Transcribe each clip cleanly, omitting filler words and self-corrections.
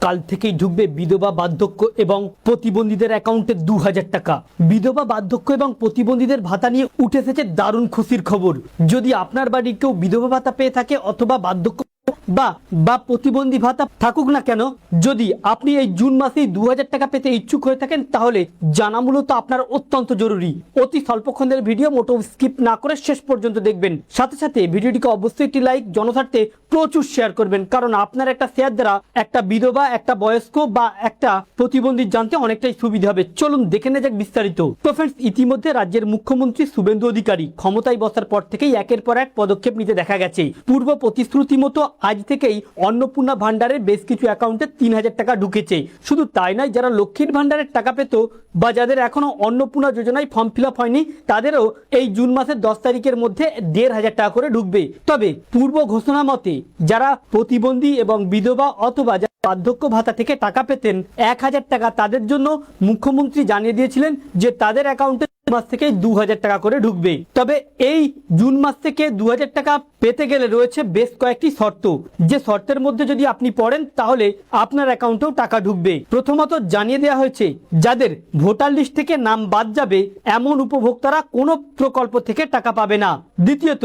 কাল থেকেই ঢুকবে বিধবা বার্ধক্য এবং প্রতিবন্ধীদের অ্যাকাউন্টে 2000 টাকা। বিধবা বার্ধক্য এবং প্রতিবন্ধীদের ভাতা নিয়ে উঠে এসেছে দারুণ খুশির খবর। যদি আপনার বাড়ির কেউ বিধবা ভাতা পেয়ে থাকে অথবা বার্ধক্য বা প্রতিবন্ধী ভাতা থাকুক না কেন, যদি আপনি এই জুন মাসেই 2000 টাকা পেতে ইচ্ছুক হয়ে থাকেন তাহলে জানা মূলত আপনার অত্যন্ত জরুরি। অতি স্বল্পক্ষণের ভিডিও, মোটেও স্কিপ না করে শেষ পর্যন্ত দেখবেন। সাথে সাথে ভিডিওটিকে অবশ্যই একটি লাইক, জনস্বার্থে প্রচুর শেয়ার করবেন, কারণ আপনার একটা শেয়ার দ্বারা একটা বিধবা, একটা বয়স্ক বা একটা প্রতিবন্ধী জানতে অনেকটাই সুবিধা হবে। চলুন দেখে নেওয়া যাক বিস্তারিত। তো ফ্রেন্ডস, ইতিমধ্যে রাজ্যের মুখ্যমন্ত্রী শুভেন্দু অধিকারী ক্ষমতায় বসার পর থেকেই একের পর এক পদক্ষেপ নিতে দেখা গেছে। পূর্ব প্রতিশ্রুতি মতো আজ থেকেই অন্নপূর্ণা ভান্ডারের বেশ কিছু অ্যাকাউন্টে 3000 টাকা ঢুকেছে। শুধু তাই নয়, যারা লক্ষ্মীর ভান্ডারের টাকা পেত বা যাদের এখনো অন্নপূর্ণা যোজনায় ফর্ম ফিল আপ হয়নি, তাদেরও এই জুন মাসের 10 তারিখের মধ্যে 1500 টাকা করে ঢুকবে। তবে পূর্ব ঘোষণা মতে যারা প্রতিবন্ধী এবং বিধবা অথবা বার্ধক্য ভাতা থেকে টাকা পেতেন 1000 টাকা, তাদের জন্য মুখ্যমন্ত্রী জানিয়ে দিয়েছিলেন যে তাদের অ্যাকাউন্টে মাস থেকে 2000 টাকা করে ঢুকবে। তবে এই জুন মাস থেকে 2000 টাকা পেতে গেলে রয়েছে বেশ কয়েকটি শর্ত, যে শর্তের মধ্যে যদি আপনি পড়েন তাহলে আপনার অ্যাকাউন্টেও টাকা ঢুকবে। প্রথমত জানিয়ে দেওয়া হয়েছে যাদের ভোটার লিস্ট থেকে নাম বাদ যাবে এমন উপভোক্তারা কোনো প্রকল্প থেকে টাকা পাবে না। দ্বিতীয়ত,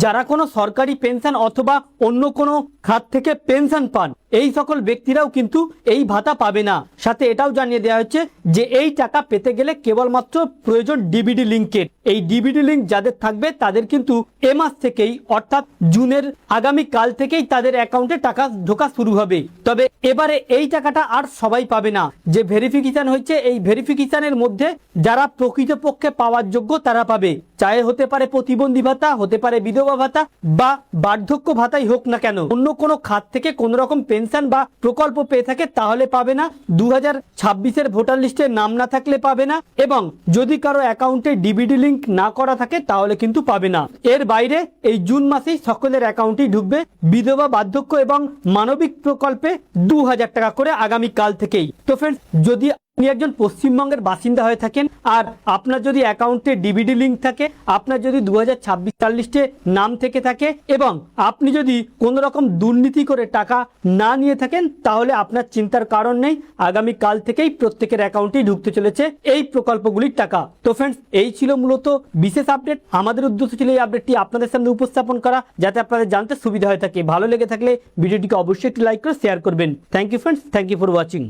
যারা কোনো সরকারি পেনশন অথবা অন্য কোনো খাত থেকে পেনশন পান এই সকল ব্যক্তিরাও কিন্তু এই ভাতা পাবে না। সাথে এটাও জানিয়ে দেওয়া হচ্ছে যে এই টাকা পেতে গেলে কেবলমাত্র প্রয়োজন ডিবিডি লিঙ্কের। এই ডিবিডি লিঙ্ক যাদের থাকবে তাদের কিন্তু এ মাস থেকেই অর্থাৎ জুনের আগামী কাল থেকেই তাদের অ্যাকাউন্টে টাকা ঢোকা শুরু হবে। তবে এবারে এই টাকাটা আর সবাই পাবে না। যে ভেরিফিকেশন হয়েছে এই ভেরিফিকেশনের মধ্যে যারা প্রকৃতপক্ষে পাওয়ার যোগ্য তারা পাবে। চাहे হতে পারে প্রতিবন্ধী ভাতা, হতে পারে বিধবা ভাতা বা বার্ধক্য ভাতাই হোক না কেন, অন্য কোনো খাত থেকে কোন রকম পেনশন বা প্রকল্প পেয়ে থাকে তাহলে পাবে না। 2026-এর ভোটার লিস্টে নাম না থাকলে পাবে না, এবং যদি কারো অ্যাকাউন্টে ডিবিডি লিঙ্ক না করা থাকে তাহলে কিন্তু পাবে না। এর বাইরে এই জুন মাসেই সকলের অ্যাকাউন্টেই ঢুকবে বিধবা, বার্ধক্য এবং মানবিক প্রকল্পে 2000 টাকা করে আগামী কাল থেকেই। তো ফ্রেন্ডস, যদি আপনি একজন পশ্চিমবঙ্গের বাসিন্দা হয়ে থাকেন আর আপনার যদি অ্যাকাউন্টে ডিবিডি লিঙ্ক থাকে, আপনার যদি 2026 লিস্টে নাম থেকে থাকে এবং আপনি যদি কোনো রকম দুর্নীতি করে টাকা না নিয়ে থাকেন, তাহলে আপনার চিন্তার কারণ নেই। আগামী কাল থেকেই প্রত্যেকের অ্যাকাউন্টেই ঢুকতে চলেছে এই প্রকল্পগুলির টাকা। তো ফ্রেন্ডস, এই ছিল মূলত বিশেষ আপডেট। আমাদের উদ্দেশ্য ছিল এই আপডেটটি আপনাদের সামনে উপস্থাপন করা, যাতে আপনাদের জানতে সুবিধা হয়ে থাকে। ভালো লেগে থাকলে ভিডিওটিকে অবশ্যই একটি লাইক করে শেয়ার করবেন। Thank you friends, thank you for watching.